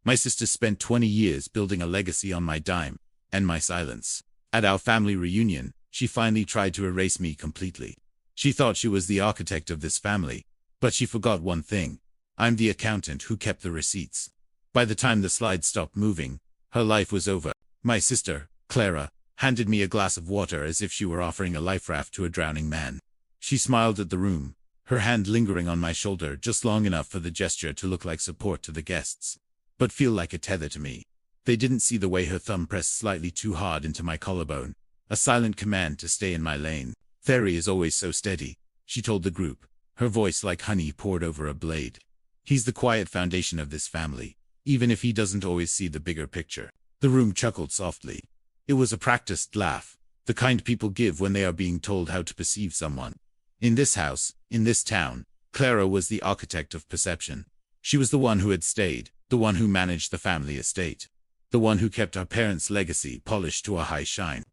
My sister spent 20 years building a legacy on my dime and my silence. At our family reunion, she finally tried to erase me completely. She thought she was the architect of this family, but she forgot one thing. I'm the accountant who kept the receipts. By the time the slide stopped moving, her life was over. My sister, Clara, handed me a glass of water as if she were offering a life raft to a drowning man. She smiled at the room, her hand lingering on my shoulder just long enough for the gesture to look like support to the guests, but feel like a tether to me. They didn't see the way her thumb pressed slightly too hard into my collarbone, a silent command to stay in my lane. Theory is always so steady, she told the group, her voice like honey poured over a blade. He's the quiet foundation of this family, even if he doesn't always see the bigger picture. The room chuckled softly. It was a practiced laugh, the kind people give when they are being told how to perceive someone. In this house, in this town, Clara was the architect of perception. She was the one who had stayed, the one who managed the family estate, the one who kept our parents' legacy polished to a high shine.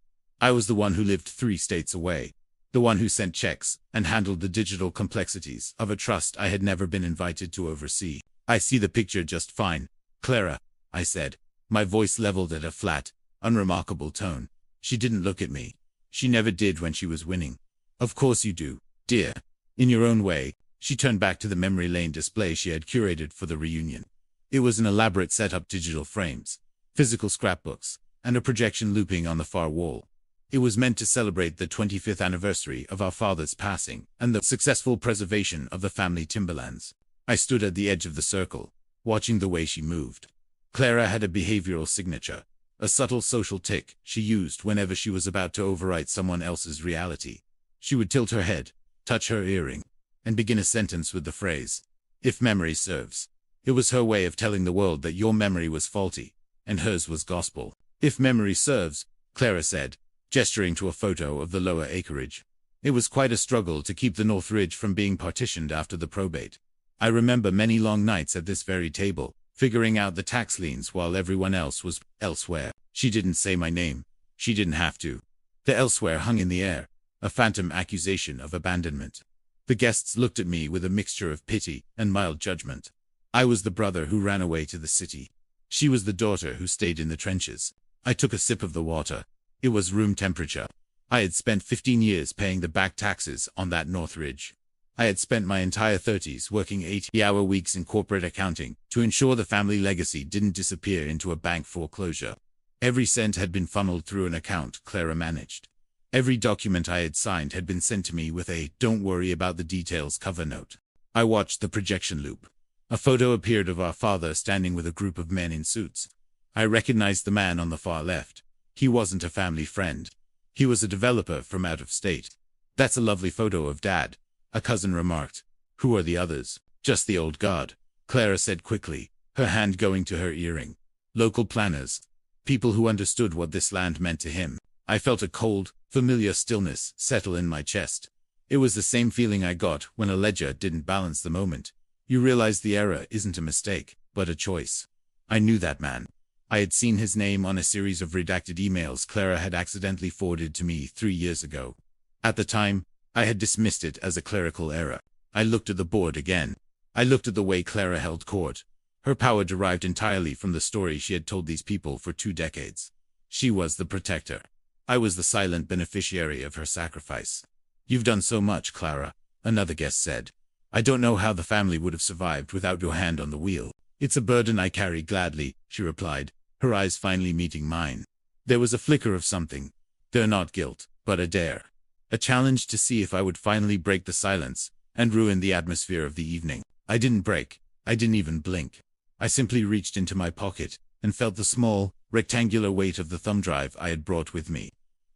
I was the one who lived 3 states away, the one who sent checks and handled the digital complexities of a trust I had never been invited to oversee. I see the picture just fine, Clara, I said, my voice leveled at a flat, unremarkable tone. She didn't look at me. She never did when she was winning. Of course you do, dear. In your own way. She turned back to the memory lane display she had curated for the reunion. It was an elaborate setup, digital frames, physical scrapbooks, and a projection looping on the far wall. It was meant to celebrate the 25th anniversary of our father's passing and the successful preservation of the family timberlands. I stood at the edge of the circle, watching the way she moved. Clara had a behavioral signature, a subtle social tic she used whenever she was about to overwrite someone else's reality. She would tilt her head, touch her earring, and begin a sentence with the phrase, "If memory serves." It was her way of telling the world that your memory was faulty, and hers was gospel. "If memory serves," Clara said, gesturing to a photo of the lower acreage. It was quite a struggle to keep the North Ridge from being partitioned after the probate. I remember many long nights at this very table, figuring out the tax liens while everyone else was elsewhere. She didn't say my name. She didn't have to. The elsewhere hung in the air, a phantom accusation of abandonment. The guests looked at me with a mixture of pity and mild judgment. I was the brother who ran away to the city. She was the daughter who stayed in the trenches. I took a sip of the water. It was room temperature. I had spent 15 years paying the back taxes on that North Ridge. I had spent my entire 30s working 80-hour weeks in corporate accounting to ensure the family legacy didn't disappear into a bank foreclosure. Every cent had been funneled through an account Clara managed. Every document I had signed had been sent to me with a "don't worry about the details" cover note. I watched the projection loop. A photo appeared of our father standing with a group of men in suits. I recognized the man on the far left. He wasn't a family friend. He was a developer from out of state. "That's a lovely photo of Dad," a cousin remarked. "Who are the others?" "Just the old guard," Clara said quickly, her hand going to her earring. "Local planners. People who understood what this land meant to him." I felt a cold, familiar stillness settle in my chest. It was the same feeling I got when a ledger didn't balance the moment. You realize the error isn't a mistake, but a choice. I knew that man. I had seen his name on a series of redacted emails Clara had accidentally forwarded to me 3 years ago. At the time, I had dismissed it as a clerical error. I looked at the board again. I looked at the way Clara held court. Her power derived entirely from the story she had told these people for 2 decades. She was the protector. I was the silent beneficiary of her sacrifice. "You've done so much, Clara," another guest said. "I don't know how the family would have survived without your hand on the wheel." "It's a burden I carry gladly," she replied, her eyes finally meeting mine. There was a flicker of something. Not guilt, but a dare. A challenge to see if I would finally break the silence and ruin the atmosphere of the evening. I didn't break. I didn't even blink. I simply reached into my pocket and felt the small, rectangular weight of the thumb drive I had brought with me.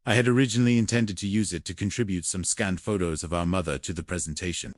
I had originally intended to use it to contribute some scanned photos of our mother to the presentation.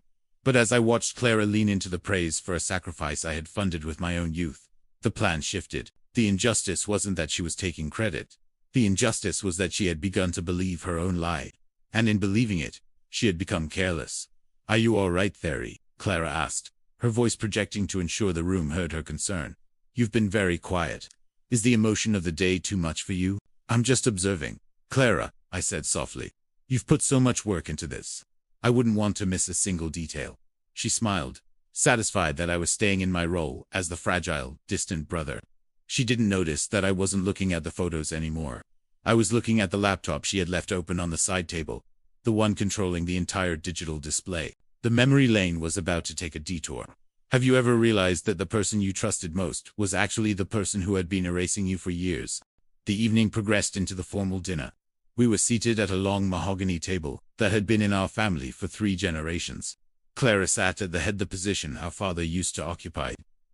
But as I watched Clara lean into the praise for a sacrifice I had funded with my own youth, the plan shifted. The injustice wasn't that she was taking credit. The injustice was that she had begun to believe her own lie. And in believing it, she had become careless. "Are you all right, Theory?" Clara asked, her voice projecting to ensure the room heard her concern. "You've been very quiet. Is the emotion of the day too much for you?" "I'm just observing." "Clara," I said softly, "you've put so much work into this. I wouldn't want to miss a single detail." She smiled. satisfied that I was staying in my role as the fragile, distant brother. She didn't notice that I wasn't looking at the photos anymore. I was looking at the laptop she had left open on the side table, the one controlling the entire digital display. The memory lane was about to take a detour. Have you ever realized that the person you trusted most was actually the person who had been erasing you for years? The evening progressed into the formal dinner. We were seated at a long mahogany table that had been in our family for 3 generations. Clara sat at the head, the position our father used to occupy.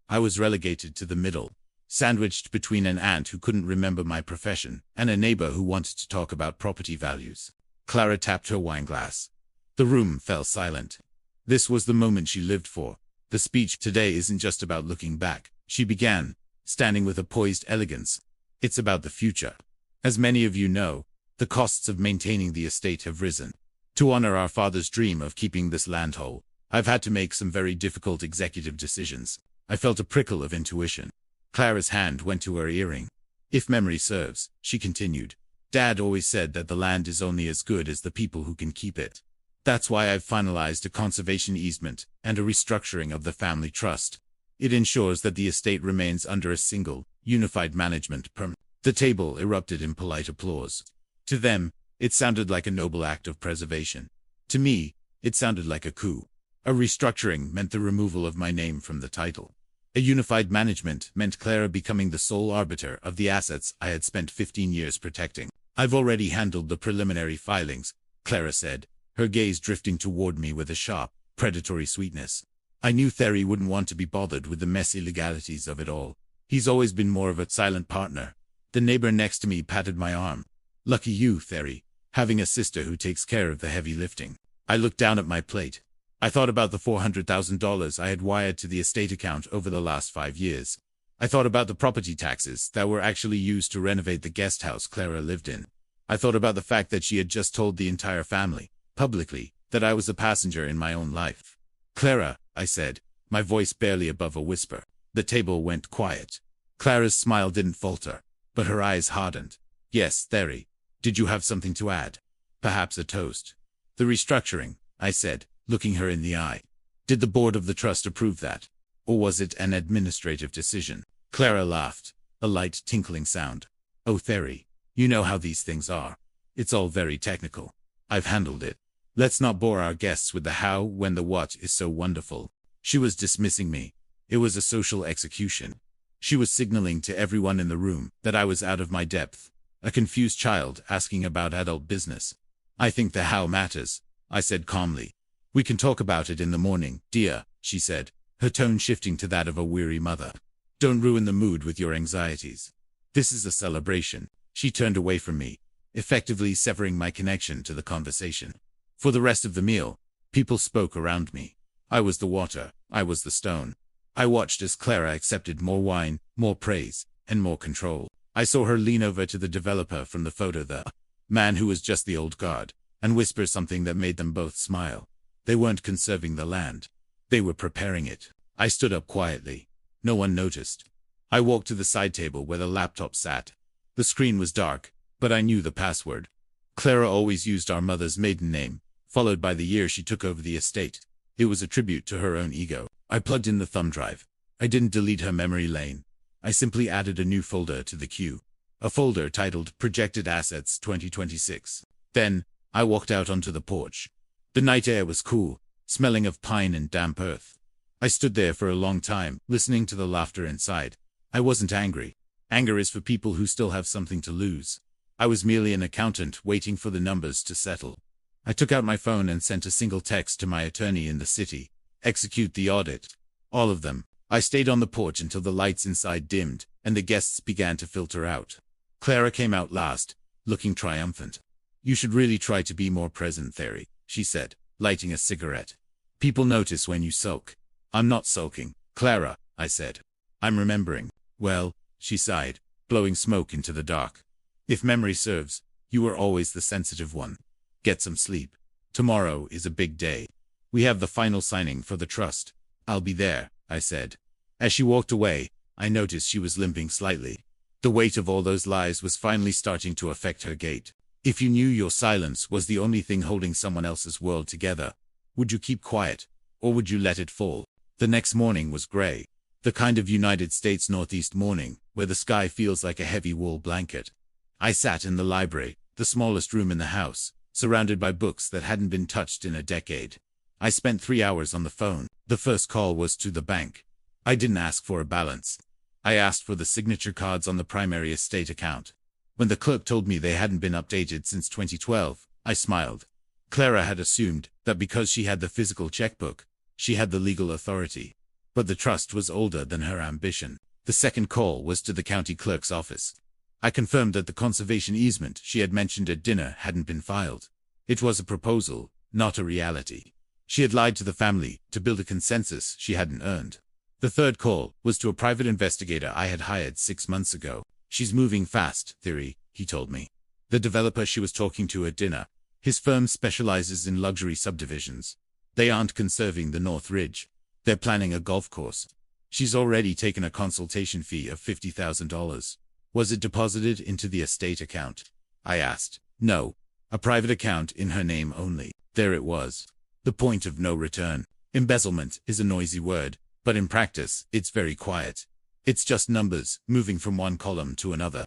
I was relegated to the middle, sandwiched between an aunt who couldn't remember my profession and a neighbor who wanted to talk about property values. Clara tapped her wine glass. The room fell silent. This was the moment she lived for. The speech today isn't just about looking back, she began, standing with a poised elegance. It's about the future. As many of you know, the costs of maintaining the estate have risen. To honor our father's dream of keeping this land whole, I've had to make some very difficult executive decisions. I felt a prickle of intuition. Clara's hand went to her earring. If memory serves, she continued, Dad always said that the land is only as good as the people who can keep it. That's why I've finalized a conservation easement and a restructuring of the family trust. It ensures that the estate remains under a single, unified management perm. The table erupted in polite applause. To them, it sounded like a noble act of preservation. To me, it sounded like a coup. A restructuring meant the removal of my name from the title. A unified management meant Clara becoming the sole arbiter of the assets I had spent 15 years protecting. I've already handled the preliminary filings, Clara said, her gaze drifting toward me with a sharp, predatory sweetness. I knew Theory wouldn't want to be bothered with the messy legalities of it all. He's always been more of a silent partner. The neighbor next to me patted my arm. Lucky you, Theory, having a sister who takes care of the heavy lifting. I looked down at my plate. I thought about the $400,000 I had wired to the estate account over the last 5 years. I thought about the property taxes that were actually used to renovate the guest house Clara lived in. I thought about the fact that she had just told the entire family, publicly, that I was a passenger in my own life. Clara, I said, my voice barely above a whisper. The table went quiet. Clara's smile didn't falter, but her eyes hardened. Yes, Theory. Did you have something to add? Perhaps a toast. The restructuring, I said, looking her in the eye. Did the board of the trust approve that? Or was it an administrative decision? Clara laughed, a light tinkling sound. Oh, Theory, you know how these things are. It's all very technical. I've handled it. Let's not bore our guests with the how when the what is so wonderful. She was dismissing me. It was a social execution. She was signaling to everyone in the room that I was out of my depth, a confused child asking about adult business. I think the how matters, I said calmly. We can talk about it in the morning, dear, she said, her tone shifting to that of a weary mother. Don't ruin the mood with your anxieties. This is a celebration. She turned away from me, effectively severing my connection to the conversation. For the rest of the meal, people spoke around me. I was the water, I was the stone. I watched as Clara accepted more wine, more praise, and more control. I saw her lean over to the developer from the photo, the man who was just the old guard, and whisper something that made them both smile. They weren't conserving the land. They were preparing it. I stood up quietly. No one noticed. I walked to the side table where the laptop sat. The screen was dark, but I knew the password. Clara always used our mother's maiden name, followed by the year she took over the estate. It was a tribute to her own ego. I plugged in the thumb drive. I didn't delete her memory lane. I simply added a new folder to the queue. A folder titled Projected Assets 2026. Then, I walked out onto the porch. The night air was cool, smelling of pine and damp earth. I stood there for a long time, listening to the laughter inside. I wasn't angry. Anger is for people who still have something to lose. I was merely an accountant waiting for the numbers to settle. I took out my phone and sent a single text to my attorney in the city. Execute the audit. All of them. I stayed on the porch until the lights inside dimmed, and the guests began to filter out. Clara came out last, looking triumphant. You should really try to be more present, Theory, she said, lighting a cigarette. People notice when you sulk. I'm not sulking, Clara, I said. I'm remembering. Well, she sighed, blowing smoke into the dark. If memory serves, you were always the sensitive one. Get some sleep. Tomorrow is a big day. We have the final signing for the trust. I'll be there, I said. As she walked away, I noticed she was limping slightly. The weight of all those lies was finally starting to affect her gait. If you knew your silence was the only thing holding someone else's world together, would you keep quiet, or would you let it fall? The next morning was gray. The kind of United States Northeast morning, where the sky feels like a heavy wool blanket. I sat in the library, the smallest room in the house, surrounded by books that hadn't been touched in a decade. I spent 3 hours on the phone. The first call was to the bank. I didn't ask for a balance. I asked for the signature cards on the primary estate account. When the clerk told me they hadn't been updated since 2012, I smiled. Clara had assumed that because she had the physical checkbook, she had the legal authority. But the trust was older than her ambition. The second call was to the county clerk's office. I confirmed that the conservation easement she had mentioned at dinner hadn't been filed. It was a proposal, not a reality. She had lied to the family to build a consensus she hadn't earned. The third call was to a private investigator I had hired 6 months ago. She's moving fast, Theory, he told me. The developer she was talking to at dinner. His firm specializes in luxury subdivisions. They aren't conserving the North Ridge. They're planning a golf course. She's already taken a consultation fee of $50,000. Was it deposited into the estate account? I asked. No. A private account in her name only. There it was. The point of no return. Embezzlement is a noisy word, but in practice, it's very quiet. It's just numbers, moving from one column to another.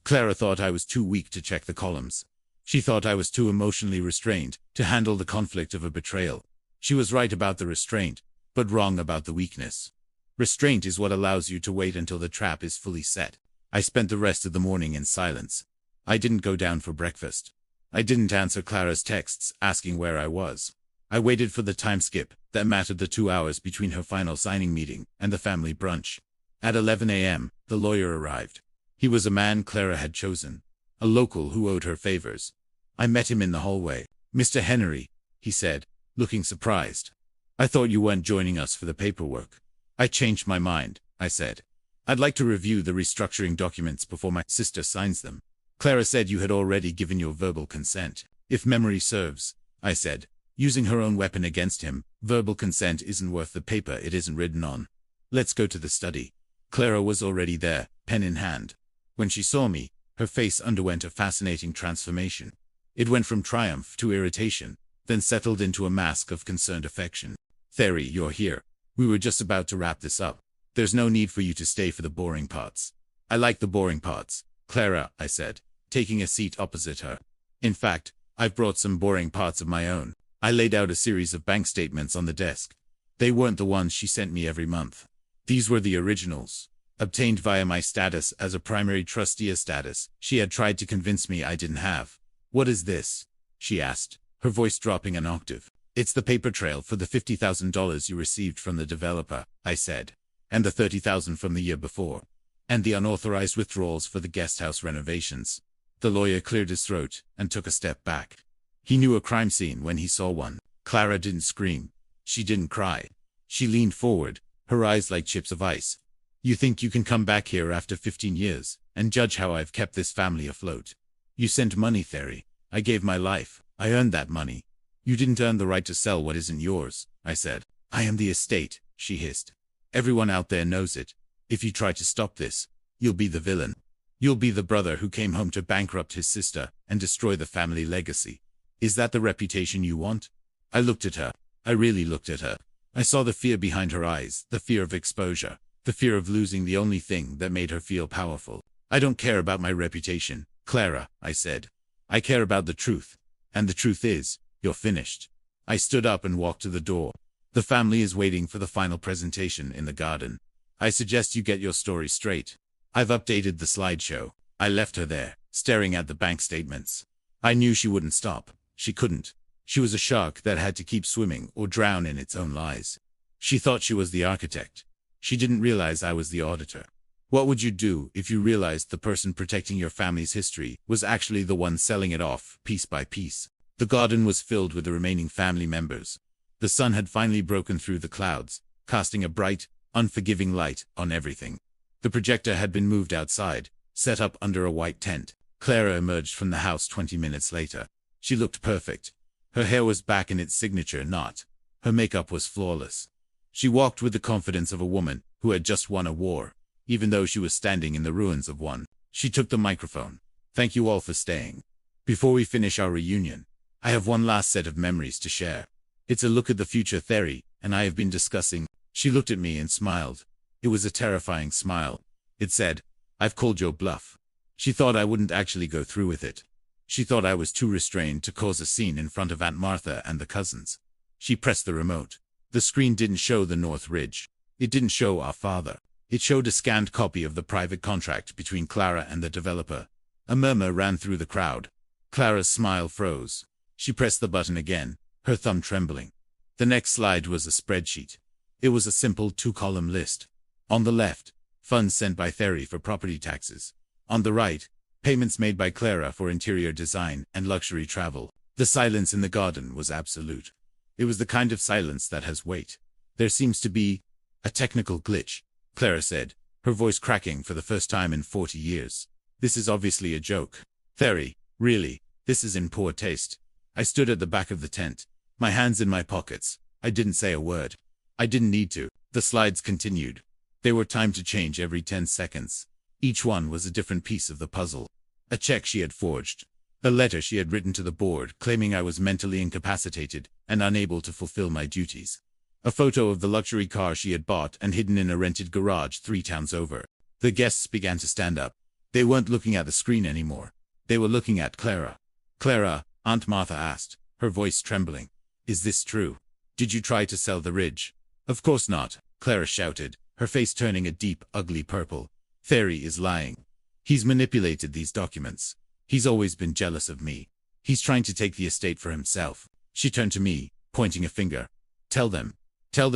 Clara thought I was too weak to check the columns. She thought I was too emotionally restrained to handle the conflict of a betrayal. She was right about the restraint, but wrong about the weakness. Restraint is what allows you to wait until the trap is fully set. I spent the rest of the morning in silence. I didn't go down for breakfast. I didn't answer Clara's texts asking where I was. I waited for the time skip that mattered, the 2 hours between her final signing meeting and the family brunch. At 11 a.m., the lawyer arrived. He was a man Clara had chosen, a local who owed her favors. I met him in the hallway. "Mr. Henry," he said, looking surprised. "I thought you weren't joining us for the paperwork." "I changed my mind," I said. "I'd like to review the restructuring documents before my sister signs them." "Clara said you had already given your verbal consent." "If memory serves," I said, using her own weapon against him, "verbal consent isn't worth the paper it isn't written on. Let's go to the study." Clara was already there, pen in hand. When she saw me, her face underwent a fascinating transformation. It went from triumph to irritation, then settled into a mask of concerned affection. "Theory, you're here. We were just about to wrap this up. There's no need for you to stay for the boring parts." "I like the boring parts, Clara," I said, taking a seat opposite her. "In fact, I've brought some boring parts of my own." I laid out a series of bank statements on the desk. They weren't the ones she sent me every month. These were the originals, obtained via my status as a primary trustee, a status she had tried to convince me I didn't have. "What is this?" she asked, her voice dropping an octave. "It's the paper trail for the $50,000 you received from the developer," I said, "and the $30,000 from the year before, and the unauthorized withdrawals for the guest house renovations." The lawyer cleared his throat and took a step back. He knew a crime scene when he saw one. Clara didn't scream. She didn't cry. She leaned forward, her eyes like chips of ice. "You think you can come back here after 15 years and judge how I've kept this family afloat? You sent money, Theory. I gave my life. I earned that money. You didn't earn the right to sell what isn't yours," I said. "I am the estate," she hissed. "Everyone out there knows it. If you try to stop this, you'll be the villain. You'll be the brother who came home to bankrupt his sister and destroy the family legacy. Is that the reputation you want?" I looked at her. I really looked at her. I saw the fear behind her eyes, the fear of exposure, the fear of losing the only thing that made her feel powerful. "I don't care about my reputation, Clara," I said. "I care about the truth. And the truth is, you're finished." I stood up and walked to the door. "The family is waiting for the final presentation in the garden. I suggest you get your story straight. I've updated the slideshow." I left her there, staring at the bank statements. I knew she wouldn't stop. She couldn't. She was a shark that had to keep swimming or drown in its own lies. She thought she was the architect. She didn't realize I was the auditor. What would you do if you realized the person protecting your family's history was actually the one selling it off, piece by piece? The garden was filled with the remaining family members. The sun had finally broken through the clouds, casting a bright, unforgiving light on everything. The projector had been moved outside, set up under a white tent. Clara emerged from the house 20 minutes later. She looked perfect. Her hair was back in its signature knot. Her makeup was flawless. She walked with the confidence of a woman who had just won a war, even though she was standing in the ruins of one. She took the microphone. "Thank you all for staying. Before we finish our reunion, I have one last set of memories to share. It's a look at the future, Theory and I have been discussing." She looked at me and smiled. It was a terrifying smile. It said, "I've called your bluff." She thought I wouldn't actually go through with it. She thought I was too restrained to cause a scene in front of Aunt Martha and the cousins. She pressed the remote. The screen didn't show the North Ridge. It didn't show our father. It showed a scanned copy of the private contract between Clara and the developer. A murmur ran through the crowd. Clara's smile froze. She pressed the button again, her thumb trembling. The next slide was a spreadsheet. It was a simple 2-column list. On the left, funds sent by Theory for property taxes. On the right, payments made by Clara for interior design and luxury travel. The silence in the garden was absolute. It was the kind of silence that has weight. "There seems to be a technical glitch," Clara said, her voice cracking for the first time in 40 years. "This is obviously a joke. Theory, really, this is in poor taste." I stood at the back of the tent, my hands in my pockets. I didn't say a word. I didn't need to. The slides continued. They were timed to change every 10 seconds. Each one was a different piece of the puzzle. A check she had forged. A letter she had written to the board claiming I was mentally incapacitated and unable to fulfill my duties. A photo of the luxury car she had bought and hidden in a rented garage 3 towns over. The guests began to stand up. They weren't looking at the screen anymore. They were looking at Clara. "Clara," Aunt Martha asked, her voice trembling. "Is this true? Did you try to sell the ridge?" "Of course not," Clara shouted, her face turning a deep, ugly purple. "Theory is lying. He's manipulated these documents. He's always been jealous of me. He's trying to take the estate for himself." She turned to me, pointing a finger. Tell them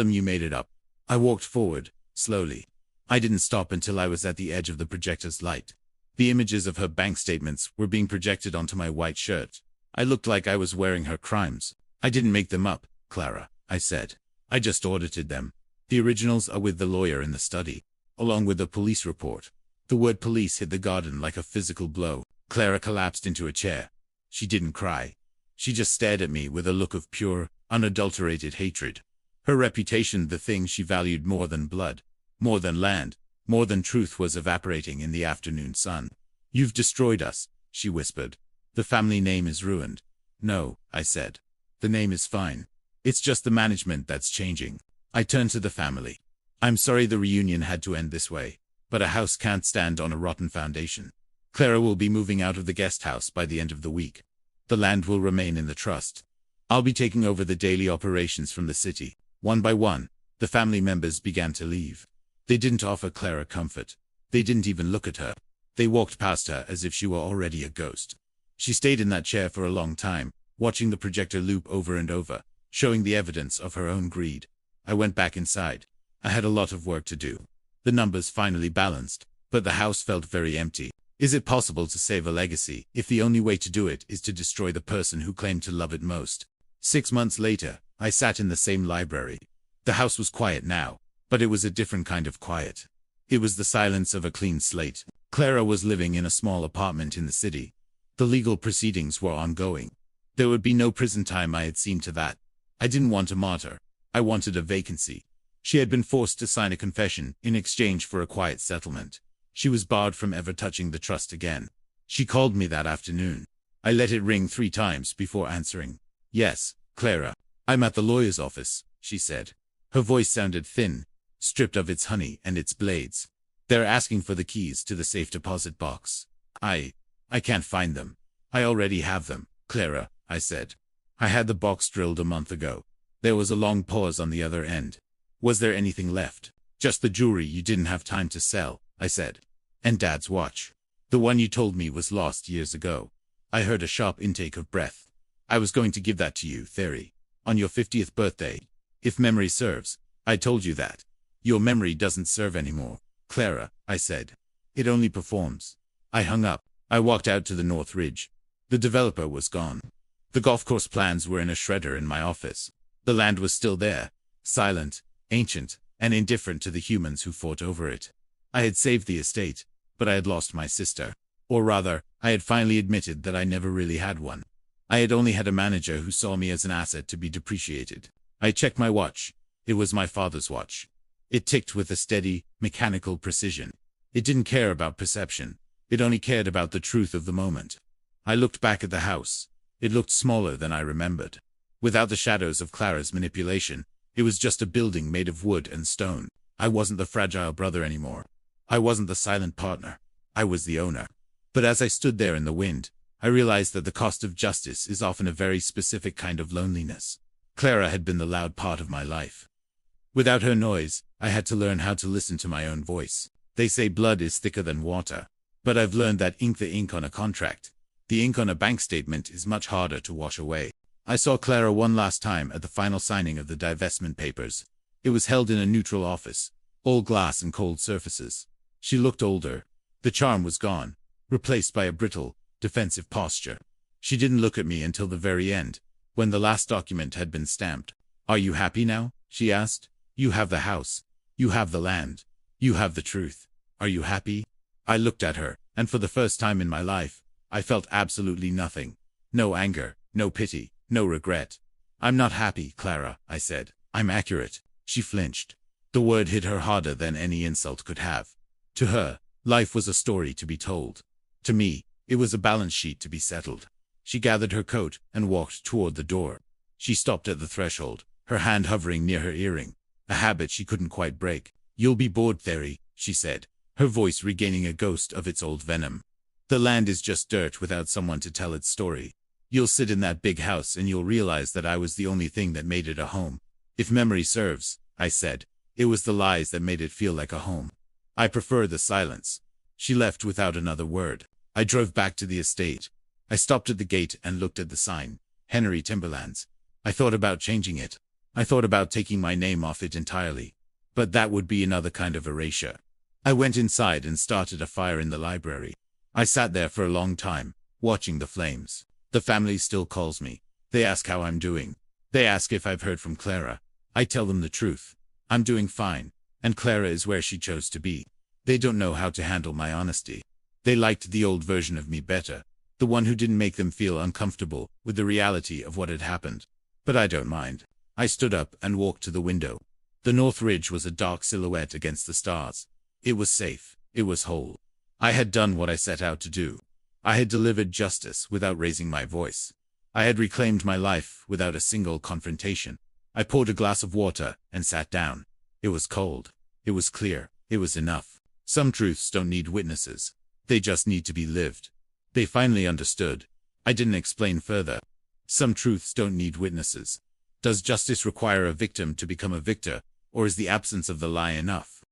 you made it up." I walked forward, slowly. I didn't stop until I was at the edge of the projector's light. The images of her bank statements were being projected onto my white shirt. I looked like I was wearing her crimes. "I didn't make them up, Clara," I said. "I just audited them. The originals are with the lawyer in the study, along with the police report." The word police hit the garden like a physical blow. Clara collapsed into a chair. She didn't cry. She just stared at me with a look of pure, unadulterated hatred. Her reputation, the thing she valued more than blood, more than land, more than truth, was evaporating in the afternoon sun. "You've destroyed us," she whispered. "The family name is ruined." "No," I said. "The name is fine. It's just the management that's changing." I turned to the family. "I'm sorry the reunion had to end this way, but a house can't stand on a rotten foundation. Clara will be moving out of the guest house by the end of the week. The land will remain in the trust. I'll be taking over the daily operations from the city." One by one, the family members began to leave. They didn't offer Clara comfort. They didn't even look at her. They walked past her as if she were already a ghost. She stayed in that chair for a long time, watching the projector loop over and over, showing the evidence of her own greed. I went back inside. I had a lot of work to do. The numbers finally balanced, but the house felt very empty. Is it possible to save a legacy if the only way to do it is to destroy the person who claimed to love it most? 6 months later, I sat in the same library. The house was quiet now, but it was a different kind of quiet. It was the silence of a clean slate. Clara was living in a small apartment in the city. The legal proceedings were ongoing. There would be no prison time, I had seen to that. I didn't want a martyr. I wanted a vacancy. She had been forced to sign a confession in exchange for a quiet settlement. She was barred from ever touching the trust again. She called me that afternoon. I let it ring 3 times before answering. "Yes, Clara. I'm at the lawyer's office," she said. Her voice sounded thin, stripped of its honey and its blades. "They're asking for the keys to the safe deposit box. I can't find them." "I already have them, Clara," I said. "I had the box drilled a month ago." There was a long pause on the other end. "Was there anything left?" "Just the jewelry you didn't have time to sell," I said. "And Dad's watch. The one you told me was lost years ago." I heard a sharp intake of breath. "I was going to give that to you, Theory, on your 50th birthday. If memory serves, I told you that." "Your memory doesn't serve anymore, Clara," I said. "It only performs." I hung up. I walked out to the North Ridge. The developer was gone. The golf course plans were in a shredder in my office. The land was still there, silent, ancient, and indifferent to the humans who fought over it. I had saved the estate, but I had lost my sister. Or rather, I had finally admitted that I never really had one. I had only had a manager who saw me as an asset to be depreciated. I checked my watch. It was my father's watch. It ticked with a steady, mechanical precision. It didn't care about perception. It only cared about the truth of the moment. I looked back at the house. It looked smaller than I remembered. Without the shadows of Clara's manipulation, It was just a building made of wood and stone. I wasn't the fragile brother anymore. I wasn't the silent partner. I was the owner. But as I stood there in the wind, I realized that the cost of justice is often a very specific kind of loneliness. Clara had been the loud part of my life. Without her noise, I had to learn how to listen to my own voice. They say blood is thicker than water. But I've learned that the ink on a contract, the ink on a bank statement is much harder to wash away. I saw Clara one last time at the final signing of the divestment papers. It was held in a neutral office, all glass and cold surfaces. She looked older. The charm was gone, replaced by a brittle, defensive posture. She didn't look at me until the very end, when the last document had been stamped. "Are you happy now?" she asked. "You have the house. You have the land. You have the truth. Are you happy?" I looked at her, and for the first time in my life, I felt absolutely nothing. No anger, no pity, no regret. "I'm not happy, Clara," I said. "I'm accurate." She flinched. The word hit her harder than any insult could have. To her, life was a story to be told. To me, it was a balance sheet to be settled. She gathered her coat and walked toward the door. She stopped at the threshold, her hand hovering near her earring, a habit she couldn't quite break. "You'll be bored, Theory," she said, her voice regaining a ghost of its old venom. "The land is just dirt without someone to tell its story. You'll sit in that big house and you'll realize that I was the only thing that made it a home. If memory serves," I said, "it was the lies that made it feel like a home. I prefer the silence." She left without another word. I drove back to the estate. I stopped at the gate and looked at the sign, Henry Timberlands. I thought about changing it. I thought about taking my name off it entirely. But that would be another kind of erasure. I went inside and started a fire in the library. I sat there for a long time, watching the flames. The family still calls me. They ask how I'm doing. They ask if I've heard from Clara. I tell them the truth. I'm doing fine, and Clara is where she chose to be. They don't know how to handle my honesty. They liked the old version of me better, the one who didn't make them feel uncomfortable with the reality of what had happened. But I don't mind. I stood up and walked to the window. The North Ridge was a dark silhouette against the stars. It was safe. It was whole. I had done what I set out to do. I had delivered justice without raising my voice. I had reclaimed my life without a single confrontation. I poured a glass of water and sat down. It was cold. It was clear. It was enough. Some truths don't need witnesses. They just need to be lived. They finally understood. I didn't explain further. Some truths don't need witnesses. Does justice require a victim to become a victor, or is the absence of the lie enough?